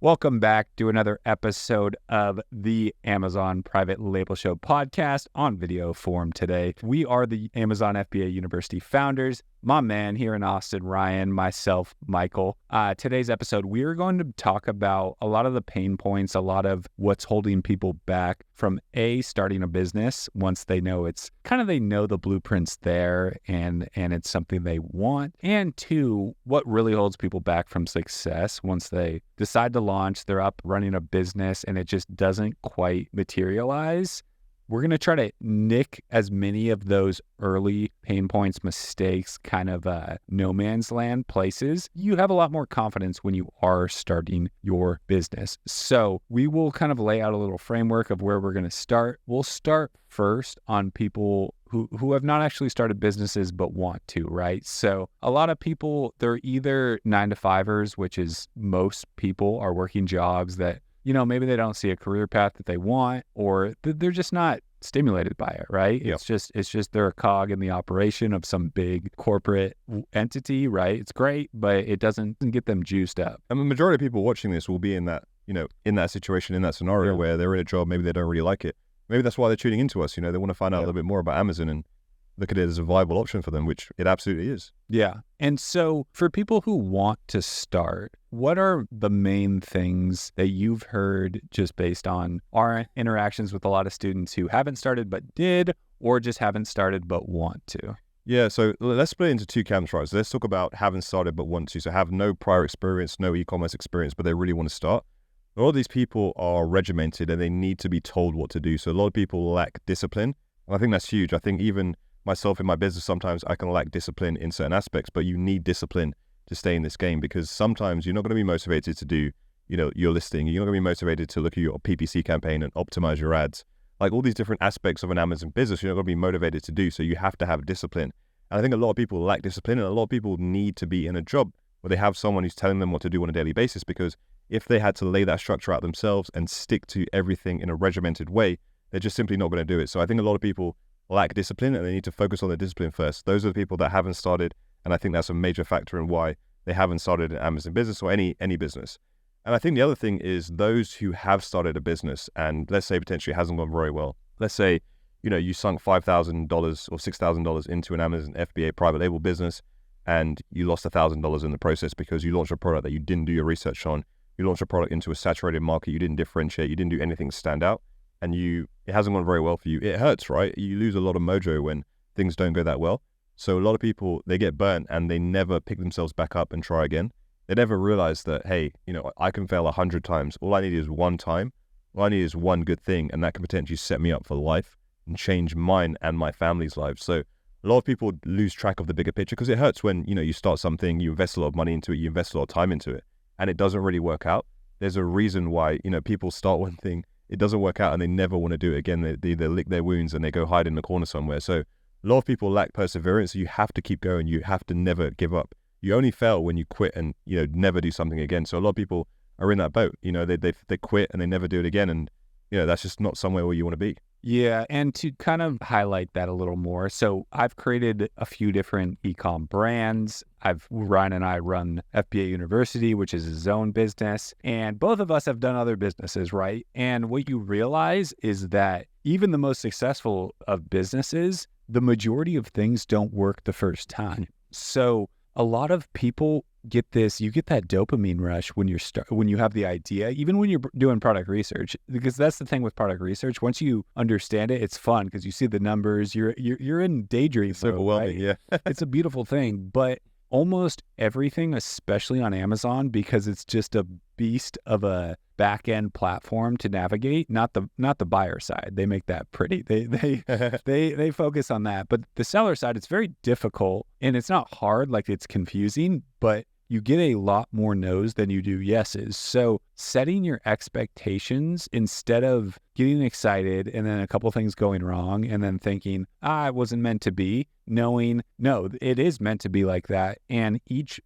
Welcome back to another episode of the Amazon Private Label Show podcast on video form today. We are the Amazon FBA University founders, my man here in Austin, Ryan, myself, Michael. Today's episode, we are going to talk about a lot of the pain points, a lot of what's holding people back from starting a business once they know they know the blueprint's there and it's something they want. And two, what really holds people back from success once they decide to launch, they're up running a business and it just doesn't quite materialize. We're going to try to nick as many of those early pain points, mistakes, kind of no man's land places. You have a lot more confidence when you are starting your business. So we will kind of lay out a little framework of where we're going to start. We'll start first on people who have not actually started businesses but want to, right? So a lot of people, they're either 9-to-5ers, which is most people are working jobs that, maybe they don't see a career path that they want, or they're just not stimulated by it, right? Yep. It's just they're a cog in the operation of some big corporate entity, right? It's great, but it doesn't get them juiced up. And the majority of people watching this will be in that, in that situation, in that scenario where they're in a job, maybe they don't really like it. Maybe that's why they're tuning into us. They want to find out a little bit more about Amazon and look at it as a viable option for them, which it absolutely is. Yeah. And so for people who want to start, what are the main things that you've heard just based on our interactions with a lot of students who haven't started but did, or just haven't started but want to? Yeah, so let's split it into two camps, right? So let's talk about haven't started but want to. So have no prior experience, no e-commerce experience, but they really want to start. A lot of these people are regimented and they need to be told what to do. So a lot of people lack discipline. And I think that's huge. I think even myself in my business, sometimes I can lack discipline in certain aspects, but you need discipline to stay in this game, because sometimes you're not going to be motivated to do, your listing. You're not going to be motivated to look at your PPC campaign and optimize your ads. Like all these different aspects of an Amazon business, you're not going to be motivated to do. So you have to have discipline. And I think a lot of people lack discipline, and a lot of people need to be in a job where they have someone who's telling them what to do on a daily basis, because if they had to lay that structure out themselves and stick to everything in a regimented way, they're just simply not going to do it. So I think a lot of people lack discipline and they need to focus on their discipline first. Those are the people that haven't started, and I think that's a major factor in why they haven't started an Amazon business or any business. And I think the other thing is those who have started a business and let's say potentially it hasn't gone very well. Let's say, you sunk $5,000 or $6,000 into an Amazon FBA private label business and you lost $1,000 in the process because you launched a product that you didn't do your research on. You launched a product into a saturated market, you didn't differentiate, you didn't do anything stand out, and it hasn't gone very well for you. It hurts, right? You lose a lot of mojo when things don't go that well. So a lot of people, they get burnt and they never pick themselves back up and try again. They never realize that, hey, I can fail 100 times. All I need is one time. All I need is one good thing, and that can potentially set me up for life and change mine and my family's lives. So a lot of people lose track of the bigger picture because it hurts when, you start something, you invest a lot of money into it, you invest a lot of time into it, and it doesn't really work out. There's a reason why, people start one thing, it doesn't work out, and they never want to do it again. They either lick their wounds and they go hide in the corner somewhere. So a lot of people lack perseverance. So you have to keep going. You have to never give up. You only fail when you quit and, never do something again. So a lot of people are in that boat. They quit and they never do it again. And, that's just not somewhere where you want to be. Yeah, and to kind of highlight that a little more, so I've created a few different e-com brands. Ryan and I run FBA University, which is his own business, and both of us have done other businesses, right? And what you realize is that even the most successful of businesses, the majority of things don't work the first time. So a lot of people get that dopamine rush when you have the idea, even when you're doing product research, because that's the thing with product research. Once you understand it, it's fun because you see the numbers, you're in daydream. It's overwhelming, right? Yeah. It's a beautiful thing, but almost everything, especially on Amazon, because it's just a beast of a back-end platform to navigate, not the buyer side. They make that pretty. They focus on that. But the seller side, it's very difficult, and it's not hard, like it's confusing, but you get a lot more no's than you do yeses. So setting your expectations instead of getting excited and then a couple things going wrong and then thinking, it wasn't meant to be, knowing, no, it is meant to be like that. And each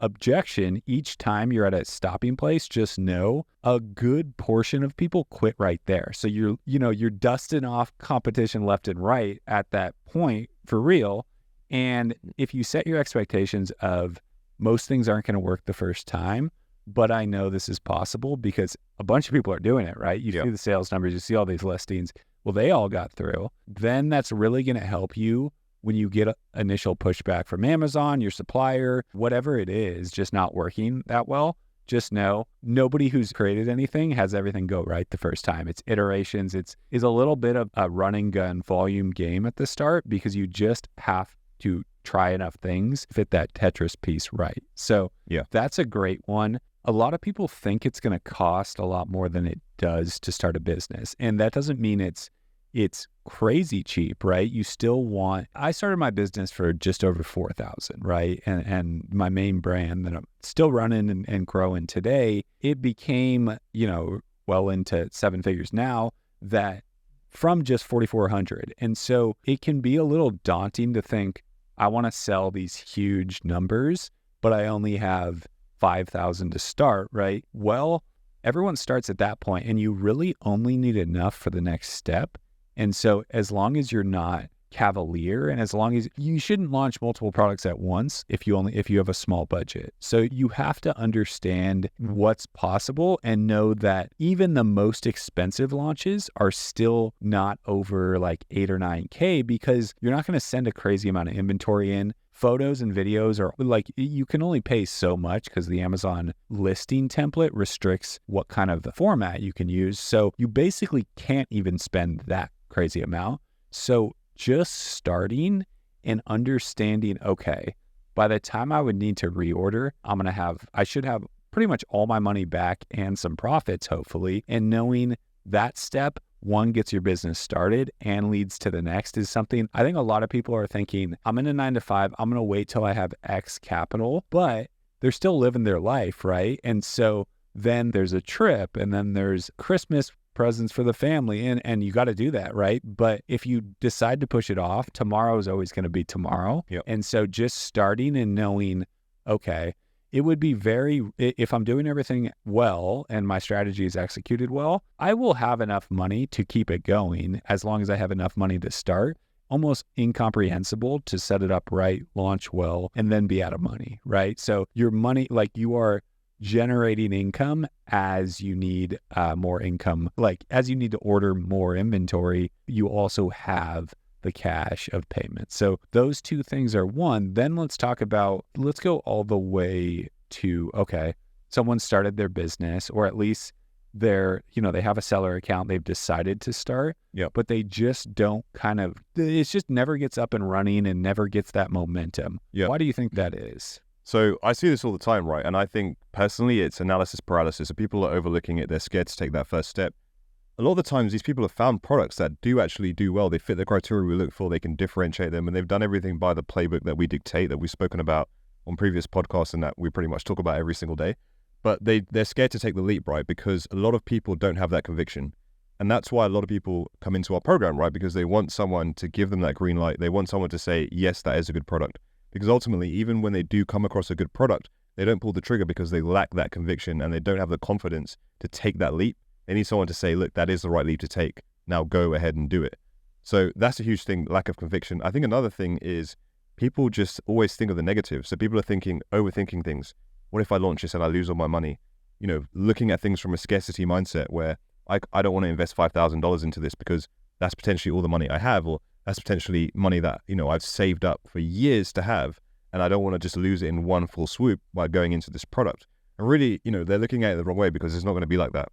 objection, each time you're at a stopping place, just know a good portion of people quit right there. So you're dusting off competition left and right at that point for real. And if you set your expectations of most things aren't going to work the first time, but I know this is possible because a bunch of people are doing it, right? You see the sales numbers, you see all these listings. Well, they all got through. Then that's really going to help you when you get initial pushback from Amazon, your supplier, whatever it is, just not working that well. Just know nobody who's created anything has everything go right the first time. It's iterations. It's a little bit of a run and gun volume game at the start because you just have to try enough things, fit that Tetris piece right. So that's a great one. A lot of people think it's going to cost a lot more than it does to start a business. And that doesn't mean it's crazy cheap, right? You still want, I started my business for just over $4,000, right? And my main brand that I'm still running and growing today, it became, well into seven figures now, that from just 4,400. And so it can be a little daunting to think, I want to sell these huge numbers, but I only have 5,000 to start, right? Well, everyone starts at that point and you really only need enough for the next step. And so as long as you're not cavalier and as long as you shouldn't launch multiple products at once if you have a small budget. So you have to understand what's possible and know that even the most expensive launches are still not over like 8 or 9K because you're not going to send a crazy amount of inventory in. Photos and videos are like, you can only pay so much because the Amazon listing template restricts what kind of format you can use. So you basically can't even spend that crazy amount. So just starting and understanding, okay, by the time I would need to reorder, I should have pretty much all my money back and some profits, hopefully. And knowing that step, one, gets your business started and leads to the next is something I think a lot of people are thinking, I'm in a 9-to-5, I'm going to wait till I have X capital, but they're still living their life, right? And so then there's a trip and then there's Christmas presents for the family and you got to do that, right? But if you decide to push it off, tomorrow is always going to be tomorrow. And so just starting and knowing, okay, it would be if I'm doing everything well and my strategy is executed well, I will have enough money to keep it going as long as I have enough money to start. Almost incomprehensible to set it up right, launch well, and then be out of money, right? So your money, like you are generating income as you need more income. Like as you need to order more inventory, you also have the cash of payment. So those two things are one. Then let's go all the way to, okay, someone started their business or at least they have a seller account they've decided to start, but they just don't it just never gets up and running and never gets that momentum. Why do you think that is? So I see this all the time, right? And I think personally it's analysis paralysis. So people are overlooking it. They're scared to take that first step. A lot of the times these people have found products that do actually do well. They fit the criteria we look for. They can differentiate them and they've done everything by the playbook that we dictate, that we've spoken about on previous podcasts and that we pretty much talk about every single day. But they're scared to take the leap, right? Because a lot of people don't have that conviction. And that's why a lot of people come into our program, right? Because they want someone to give them that green light. They want someone to say, yes, that is a good product. Because ultimately, even when they do come across a good product, they don't pull the trigger because they lack that conviction and they don't have the confidence to take that leap. They need someone to say, look, that is the right leap to take. Now go ahead and do it. So that's a huge thing, lack of conviction. I think another thing is people just always think of the negative. So people are overthinking things. What if I launch this and I lose all my money? Looking at things from a scarcity mindset where I don't want to invest $5,000 into this because that's potentially all the money I have, or that's potentially money that, I've saved up for years to have, and I don't want to just lose it in one full swoop by going into this product. And really, they're looking at it the wrong way because it's not going to be like that.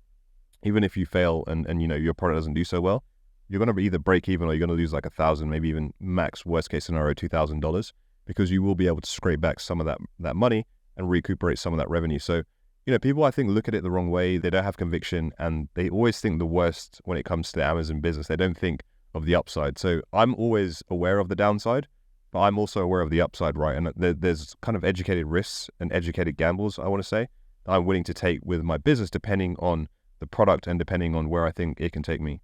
Even if you fail and your product doesn't do so well, you're going to either break even or you're going to lose like $1,000, maybe even max worst case scenario, $2,000, because you will be able to scrape back some of that money and recuperate some of that revenue. So, people I think look at it the wrong way. They don't have conviction and they always think the worst when it comes to the Amazon business. They don't think of the upside. So I'm always aware of the downside, but I'm also aware of the upside, right? And there's kind of educated risks and educated gambles, I want to say, that I'm willing to take with my business depending on the product and depending on where I think it can take me.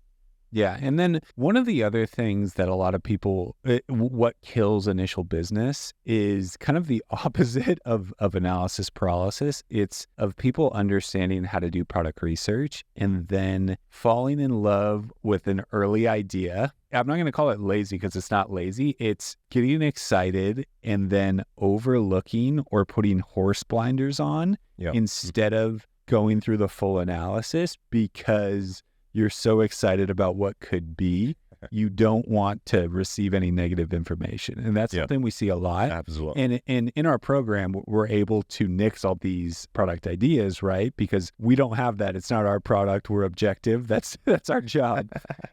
Yeah. And then one of the other things that a lot of people, what kills initial business is kind of the opposite of analysis paralysis. It's of people understanding how to do product research and then falling in love with an early idea. I'm not going to call it lazy because it's not lazy. It's getting excited and then overlooking or putting horse blinders on instead of going through the full analysis because you're so excited about what could be, you don't want to receive any negative information. And that's something we see a lot. Happens a lot. And in our program, we're able to nix all these product ideas, right? Because we don't have that. It's not our product. We're objective. That's our job.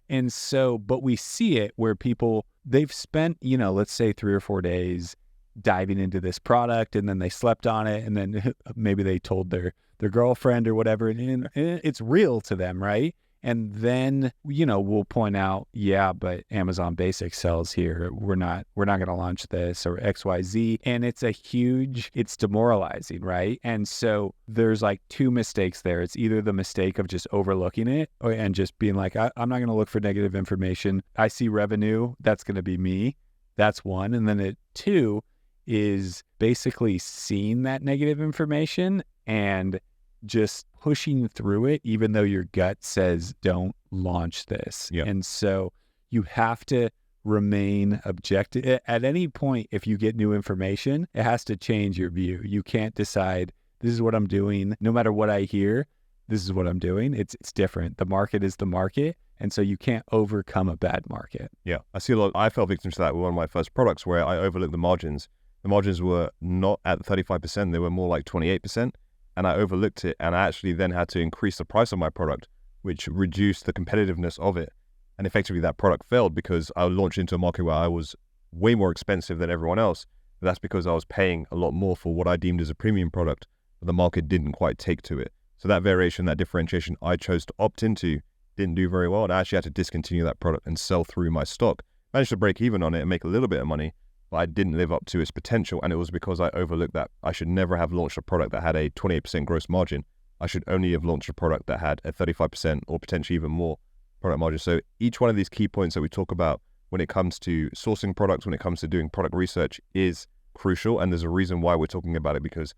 And so, but we see it where people, they've spent, let's say 3 or 4 days diving into this product, and then they slept on it, and then maybe they told their girlfriend or whatever, and it's real to them, right? And then, we'll point out, but Amazon Basics sells here. We're not going to launch this or XYZ. And it's demoralizing, right? And so there's like 2 mistakes there. It's either the mistake of just overlooking it and just being like, I'm not going to look for negative information. I see revenue. That's going to be me. That's one. And then 2 is basically seeing that negative information and just pushing through it, even though your gut says, don't launch this. Yeah. And so you have to remain objective. At any point, if you get new information, it has to change your view. You can't decide, this is what I'm doing. No matter what I hear, this is what I'm doing. It's different. The market is the market. And so you can't overcome a bad market. Yeah. I see a lot. I fell victim to that with one of my first products where I overlooked the margins. The margins were not at 35%. They were more like 28%. And I overlooked it, and I actually then had to increase the price of my product, which reduced the competitiveness of it. And effectively that product failed because I launched into a market where I was way more expensive than everyone else. But that's because I was paying a lot more for what I deemed as a premium product, but the market didn't quite take to it. So that variation, that differentiation I chose to opt into didn't do very well. And I actually had to discontinue that product and sell through my stock. Managed to break even on it and make a little bit of money, but I didn't live up to its potential, and it was because I overlooked that. I should never have launched a product that had a 28% gross margin. I should only have launched a product that had a 35% or potentially even more product margin. So each one of these key points that we talk about when it comes to sourcing products, when it comes to doing product research is crucial, and there's a reason why we're talking about it, because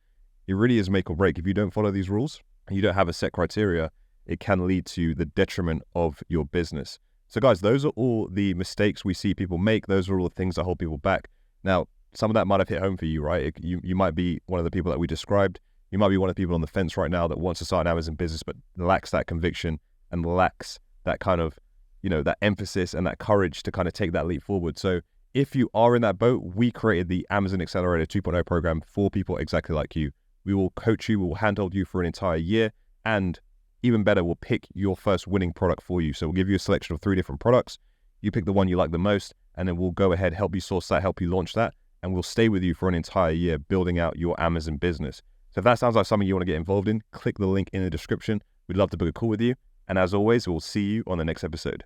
it really is make or break. If you don't follow these rules, you don't have a set criteria, it can lead to the detriment of your business. So guys, those are all the mistakes we see people make. Those are all the things that hold people back. Now, some of that might have hit home for you, right? You might be one of the people that we described. You might be one of the people on the fence right now that wants to start an Amazon business, but lacks that conviction and lacks that kind of, that emphasis and that courage to kind of take that leap forward. So if you are in that boat, we created the Amazon Accelerator 2.0 program for people exactly like you. We will coach you, we will handhold you for an entire year, and even better, we'll pick your first winning product for you. So we'll give you a selection of 3 different products. You pick the one you like the most, and then we'll go ahead, help you source that, help you launch that, and we'll stay with you for an entire year building out your Amazon business. So if that sounds like something you want to get involved in, click the link in the description. We'd love to book a call with you. And as always, we'll see you on the next episode.